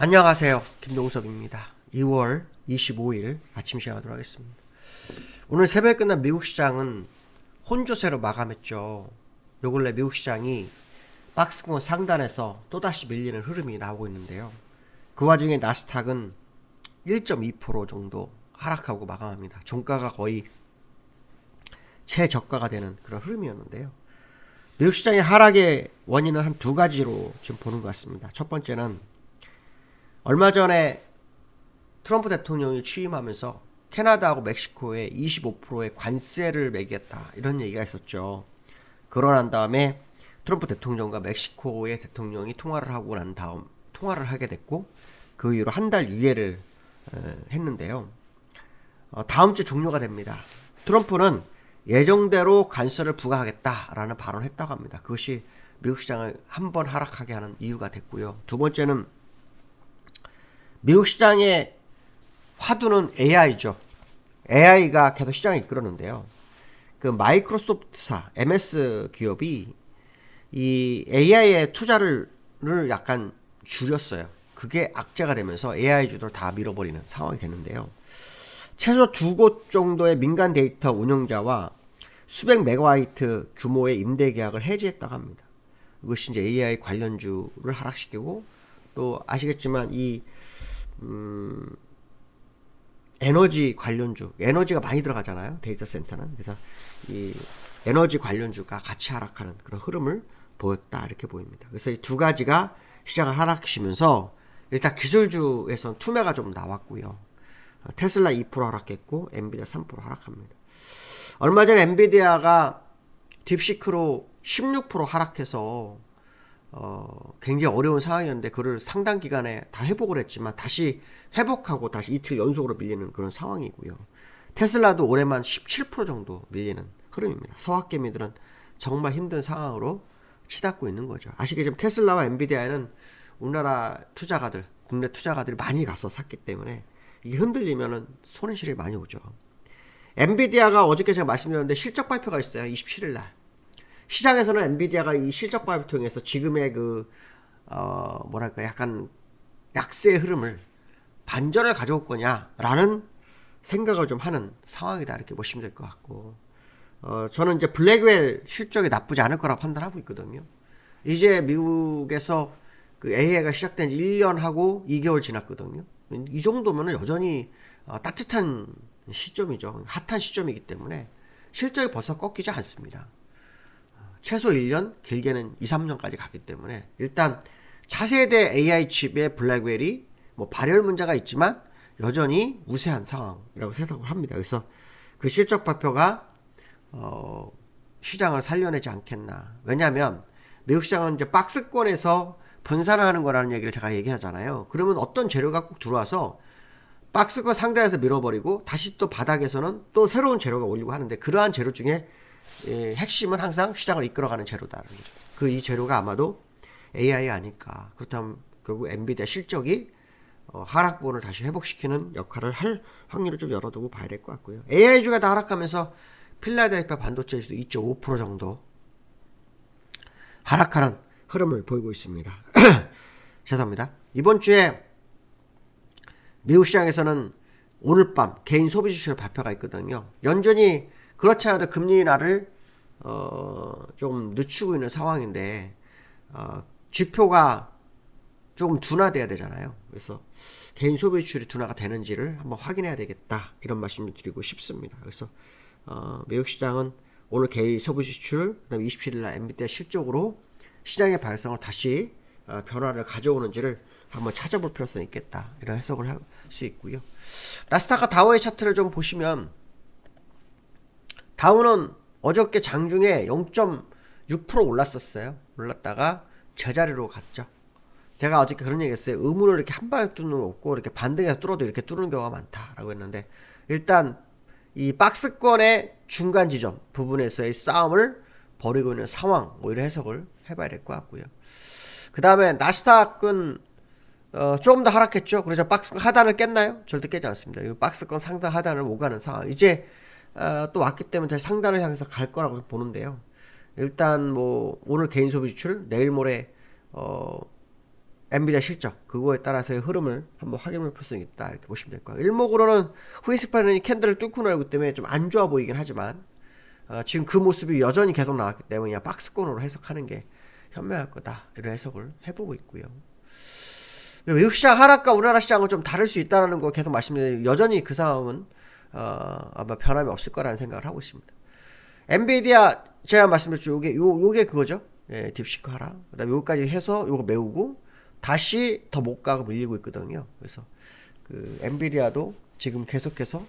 안녕하세요. 김동섭입니다. 2월 25일 아침 시작하도록 하겠습니다. 오늘 새벽에 끝난 미국 시장은 혼조세로 마감했죠. 요 근래 미국 시장이 박스권 상단에서 또다시 밀리는 흐름이 나오고 있는데요. 그 와중에 나스닥은 1.2% 정도 하락하고 마감합니다. 종가가 거의 최저가가 되는 그런 흐름이었는데요. 미국 시장의 하락의 원인은 한 두 가지로 지금 보는 것 같습니다. 첫 번째는 얼마 전에 트럼프 대통령이 취임하면서 캐나다하고 멕시코에 25%의 관세를 매겼다 이런 얘기가 있었죠. 그러고 난 다음에 트럼프 대통령과 멕시코의 대통령이 통화를 하게 됐고 그 이후로 한 달 유예를 했는데요. 다음 주 종료가 됩니다. 트럼프는 예정대로 관세를 부과하겠다라는 발언을 했다고 합니다. 그것이 미국 시장을 한번 하락하게 하는 이유가 됐고요. 두 번째는 미국 시장의 화두는 AI죠. AI가 계속 시장을 이끌었는데요. 그 마이크로소프트사 MS 기업이 이 AI의 투자를 약간 줄였어요. 그게 악재가 되면서 AI 주도를 다 밀어버리는 상황이 되는데요. 최소 두 곳 정도의 민간 데이터 운영자와 수백 메가바이트 규모의 임대 계약을 해지했다고 합니다. 이것이 이제 AI 관련주를 하락시키고 또 아시겠지만 이 에너지 관련주, 에너지가 많이 들어가잖아요. 데이터 센터는. 그래서 이 에너지 관련주가 같이 하락하는 그런 흐름을 보였다 이렇게 보입니다. 그래서 이 두 가지가 시장을 하락시키면서 일단 기술주에선 투매가 좀 나왔고요. 테슬라 2% 하락했고 엔비디아 3% 하락합니다. 얼마 전에 엔비디아가 딥시크로 16% 하락해서 굉장히 어려운 상황이었는데 그를 상당 기간에 다 회복을 했지만 다시 회복하고 다시 이틀 연속으로 밀리는 그런 상황이고요. 테슬라도 올해만 17% 정도 밀리는 흐름입니다. 서학개미들은 정말 힘든 상황으로 치닫고 있는 거죠. 아시겠지만 테슬라와 엔비디아에는 우리나라 투자가들, 국내 투자가들이 많이 가서 샀기 때문에 이게 흔들리면은 손실이 많이 오죠. 엔비디아가 어저께 제가 말씀드렸는데 실적 발표가 있어요. 27일 날. 시장에서는 엔비디아가 이 실적 발표 통해서 지금의 뭐랄까 약간 약세의 흐름을 반전을 가져올 거냐라는 생각을 좀 하는 상황이다 이렇게 보시면 될 것 같고 저는 이제 블랙웰 실적이 나쁘지 않을 거라고 판단하고 있거든요. 이제 미국에서 그 AI가 시작된 지 1년하고 2개월 지났거든요. 이 정도면 여전히 따뜻한 시점이죠. 핫한 시점이기 때문에 실적이 벌써 꺾이지 않습니다. 최소 1년, 길게는 2, 3년까지 가기 때문에 일단 차세대 AI 칩의 블랙웰이 뭐 발열 문제가 있지만 여전히 우세한 상황이라고 생각을 합니다. 그래서 그 실적 발표가 시장을 살려내지 않겠나. 왜냐하면 미국 시장은 이제 박스권에서 분산을 하는 거라는 얘기를 제가 얘기하잖아요. 그러면 어떤 재료가 꼭 들어와서 박스권 상단에서 밀어버리고 다시 또 바닥에서는 또 새로운 재료가 올리고 하는데 그러한 재료 중에 핵심은 항상 시장을 이끌어가는 재료다는 거죠. 이 재료가 아마도 AI 아닐까. 그렇다면 결국 엔비디아 실적이 하락분을 다시 회복시키는 역할을 할 확률을 좀 열어두고 봐야 될 것 같고요. AI주가 다 하락하면서 필라델피아 반도체에서도 2.5% 정도 하락하는 흐름을 보이고 있습니다. 죄송합니다. 이번 주에 미국 시장에서는 오늘 밤 개인 소비 지수의 발표가 있거든요. 연준이 그렇지 않아도 금리 인하를 좀 늦추고 있는 상황인데 지표가 조금 둔화돼야 되잖아요. 그래서 개인 소비 지출이 둔화가 되는지를 한번 확인해야 되겠다 이런 말씀을 드리고 싶습니다. 그래서 미국 시장은 오늘 개인 소비 지출 그다음에 27일 날 엔비디아 실적으로 시장의 발성을 다시 변화를 가져오는지를 한번 찾아볼 필요성이 있겠다 이런 해석을 할 수 있고요. 나스닥과 다우의 차트를 좀 보시면 다우는 어저께 장중에 0.6% 올랐었어요. 올랐다가 제자리로 갔죠. 제가 어저께 그런 얘기 했어요. 의문을 이렇게 한 방에 뚫는 거 없고 이렇게 반등해서 뚫어도 이렇게 뚫는 경우가 많다라고 했는데 일단 이 박스권의 중간 지점 부분에서의 싸움을 벌이고 있는 상황 뭐 이런 해석을 해봐야 될 것 같고요. 그 다음에 나스닥은 조금 더 하락했죠. 그래서 박스권 하단을 깼나요? 절대 깨지 않습니다. 이 박스권 상단 하단을 오가는 상황. 이제 또 왔기 때문에 다시 상단을 향해서 갈 거라고 보는데요. 일단 뭐 오늘 개인 소비 지출, 내일 모레 엔비디아 실적 그거에 따라서의 흐름을 한번 확인해 볼 수 있다 이렇게 보시면 될 거예요. 일목으로는 후이스파는 캔들을 뚫고 나오기 때문에 좀 안 좋아 보이긴 하지만 지금 그 모습이 여전히 계속 나왔기 때문에 그냥 박스권으로 해석하는 게 현명할 거다 이런 해석을 해보고 있고요. 외국 시장 하락과 우리나라 시장은 좀 다를 수 있다는 거 계속 말씀드리는데 여전히 그 상황은 아마 변함이 없을 거라는 생각을 하고 있습니다. 엔비디아 제가 말씀드렸죠. 요게 그거죠. 예, 딥시크 하락. 그다음에 요거까지 해서 요거 메우고 다시 더 못 가고 밀리고 있거든요. 그래서 그 엔비디아도 지금 계속해서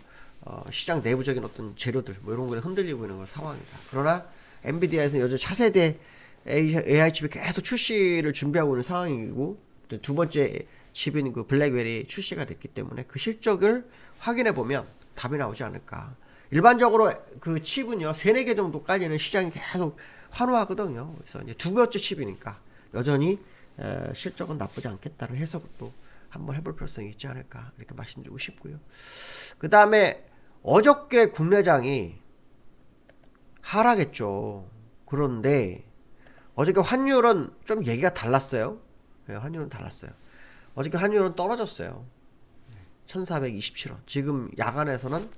시장 내부적인 어떤 재료들 뭐 이런 거에 흔들리고 있는 상황이다. 그러나 엔비디아에서 여전히 차세대 AI 칩이 계속 출시를 준비하고 있는 상황이고 두 번째 칩인 그 블랙베리 출시가 됐기 때문에 그 실적을 확인해 보면 답이 나오지 않을까. 일반적으로 그 칩은요 3-4개 정도까지는 시장이 계속 환호하거든요. 그래서 이제 두 번째 칩이니까 여전히 실적은 나쁘지 않겠다는 해석도 한번 해볼 필요성이 있지 않을까 이렇게 말씀드리고 싶고요. 그 다음에 어저께 국내장이 하락했죠. 그런데 어저께 환율은 좀 얘기가 달랐어요. 네, 환율은 달랐어요. 어저께 환율은 떨어졌어요. 1427원. 지금 야간에서는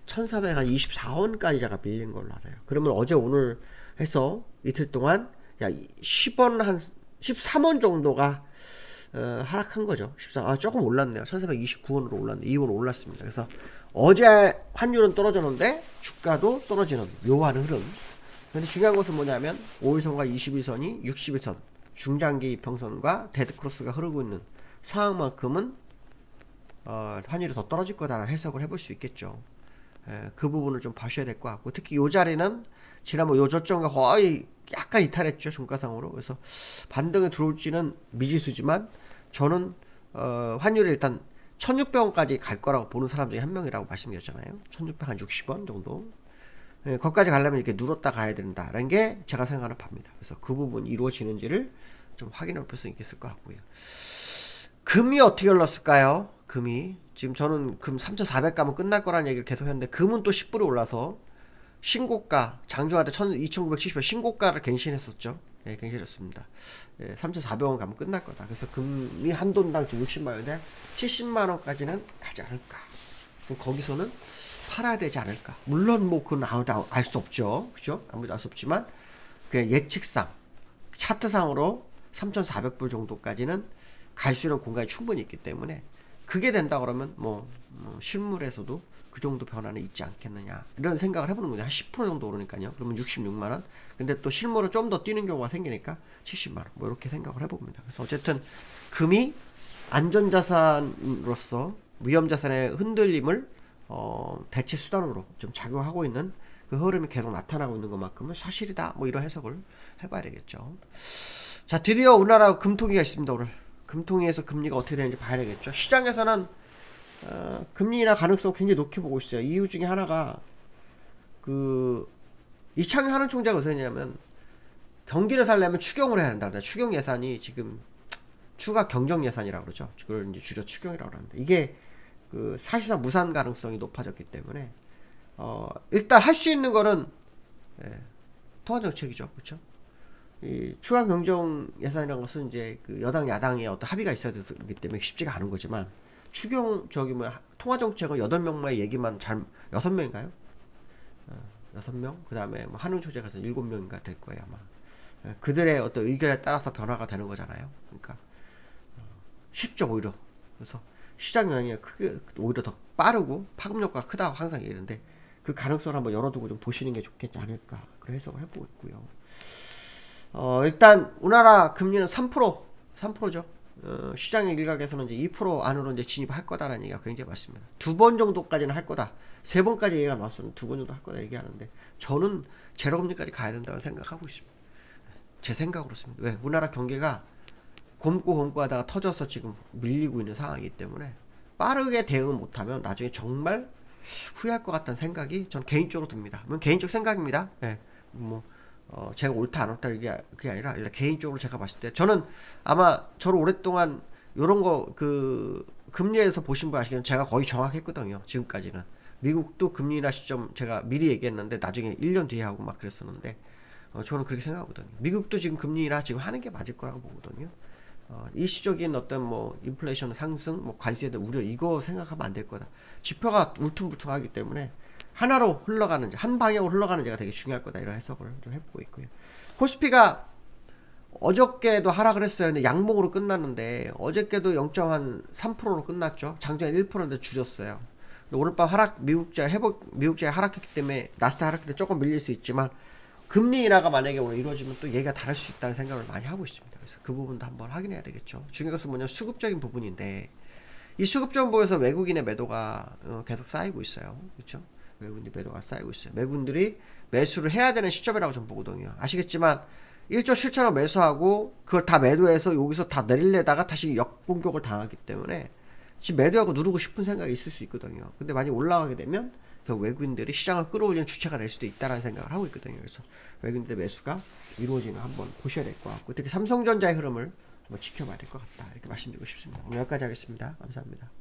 1424원까지 제가 밀린 걸로 알아요. 그러면 어제 오늘 해서 이틀 동안 10원 한 13원 정도가 하락한 거죠. 14, 조금 올랐네요. 1429원으로 올랐는데 2원 올랐습니다. 그래서 어제 환율은 떨어졌는데 주가도 떨어지는 묘한 흐름. 근데 중요한 것은 뭐냐면 5일선과 21선이 61선 중장기 이평선과 데드크로스가 흐르고 있는 상황만큼은 환율이 더 떨어질 거다라는 해석을 해볼 수 있겠죠. 그 부분을 좀 봐셔야 될 것 같고 특히 이 자리는 지난번 요 저점과 거의 약간 이탈했죠. 종가상으로. 그래서 반등이 들어올지는 미지수지만 저는 환율이 일단 1600원까지 갈 거라고 보는 사람 중에 한 명이라고 말씀드렸잖아요. 1660원 정도. 거기까지 가려면 이렇게 누렀다 가야 된다라는 게 제가 생각하는 바입니다. 그래서 그 부분이 이루어지는지를 좀 확인해 볼 수 있을 것 같고요. 금이 어떻게 흘렀을까요? 금이 지금 저는 금 3400 가면 끝날 거라는 얘기를 계속 했는데 금은 또 10불이 올라서 신고가 장중한테 2970원 신고가를 갱신했었죠. 예, 갱신했습니다. 예, 3400원 가면 끝날 거다. 그래서 금이 한 돈당 지금 60만원인데 70만원까지는 가지 않을까. 그럼 거기서는 팔아야 되지 않을까. 물론 뭐 그건 아무도 알 수 없죠. 그죠? 아무도 알 수 없지만 그냥 예측상 차트상으로 3400불 정도까지는 갈 수 있는 공간이 충분히 있기 때문에 그게 된다 그러면 실물에서도 그 정도 변화는 있지 않겠느냐 이런 생각을 해보는 거죠. 한 10% 정도 오르니까요. 그러면 66만원. 근데 또 실물은 좀 더 뛰는 경우가 생기니까 70만원 뭐 이렇게 생각을 해봅니다. 그래서 어쨌든 금이 안전자산으로서 위험자산의 흔들림을 대체 수단으로 좀 작용하고 있는 그 흐름이 계속 나타나고 있는 것만큼은 사실이다 뭐 이런 해석을 해봐야 되겠죠. 자, 드디어 우리나라 금통위가 있습니다. 오늘 금통위에서 금리가 어떻게 되는지 봐야 되겠죠. 시장에서는 금리 인하 가능성 굉장히 높게 보고 있어요. 이유 중에 하나가 그 이창용 하는 총재가 어떻게 했냐면 경기를 살려면 추경을 해야 된다. 추경 예산이 지금 추가 경정 예산이라고 그러죠. 그걸 이제 줄여 추경이라고 하는데 이게 그 사실상 무산 가능성이 높아졌기 때문에 일단 할 수 있는 거는 통화 정책이죠. 그렇죠? 이 추가 경정 예산이라는 것은 이제 그 여당 야당의 어떤 합의가 있어야 되기 때문에 쉽지가 않은 거지만 추경 통화 정책은 8명만의 얘기만 6명인가요? 6명? 그 다음에 뭐 한웅 총재가 7명인가 될 거예요 아마. 그들의 어떤 의견에 따라서 변화가 되는 거잖아요. 그러니까 쉽죠 오히려. 그래서 시장 영향이 크게 오히려 더 빠르고 파급 효과가 크다고 항상 얘기하는데 그 가능성을 한번 열어두고 좀 보시는 게 좋겠지 않을까 그런 해석을 해보고 있고요. 일단 우리나라 금리는 3%죠. 시장의 일각에서는 이제 2% 안으로 이제 진입할 거다라는 얘기가 굉장히 많습니다. 2번 정도까지는 할 거다. 3번까지 얘기가 나왔었는데 2번 정도 할 거다 얘기하는데 저는 제로금리까지 가야 된다고 생각하고 있습니다. 제 생각으로 그렇습니다. 왜? 우리나라 경기가 곰고 하다가 터져서 지금 밀리고 있는 상황이기 때문에 빠르게 대응을 못하면 나중에 정말 후회할 것 같다는 생각이 전 개인적으로 듭니다. 개인적 생각입니다. 예. 제가 옳다 안 옳다 그게 아니라 개인적으로 제가 봤을 때 저는 아마 저를 오랫동안 요런 거 그 금리에서 보신 분 아시겠지만 제가 거의 정확했거든요. 지금까지는 미국도 금리 인하 시점 제가 미리 얘기했는데 나중에 1년 뒤에 하고 막 그랬었는데 저는 그렇게 생각하거든요. 미국도 지금 금리 인하 지금 하는 게 맞을 거라고 보거든요. 일시적인 어떤 뭐 인플레이션 상승, 뭐 관세에 대한 우려 이거 생각하면 안 될 거다. 지표가 울퉁불퉁하기 때문에 하나로 흘러가는지 한 방향으로 흘러가는지가 되게 중요할 거다 이런 해석을 좀 해보고 있고요. 코스피가 어저께도 하락을 했어요. 근데 양봉으로 끝났는데 어저께도 0.3%로 끝났죠. 장중에 1%인데 줄였어요. 오늘 밤 미국債하락했기 때문에 나스닥 하락했을 때 조금 밀릴 수 있지만 금리 인하가 만약에 오늘 이루어지면 또 얘기가 다를 수 있다는 생각을 많이 하고 있습니다. 그래서 그 부분도 한번 확인해야 되겠죠. 중요한 것은 뭐냐면 수급적인 부분인데 이 수급적인 부분에서 외국인의 매도가 계속 쌓이고 있어요. 그렇죠? 외국인의 매도가 쌓이고 있어요. 외국인들이 매수를 해야 되는 시점이라고 저는 보거든요. 아시겠지만 1조 7천억 매수하고 그걸 다 매도해서 여기서 다 내리려다가 다시 역공격을 당하기 때문에 지금 매도하고 누르고 싶은 생각이 있을 수 있거든요. 근데 많이 올라가게 되면 결국 외국인들이 시장을 끌어올리는 주체가 될 수도 있다는 생각을 하고 있거든요. 그래서 외국인들의 매수가 이루어지는 거 한번 보셔야 될 것 같고 특히 삼성전자의 흐름을 한번 지켜봐야 될 것 같다. 이렇게 말씀드리고 싶습니다. 오늘 여기까지 하겠습니다. 감사합니다.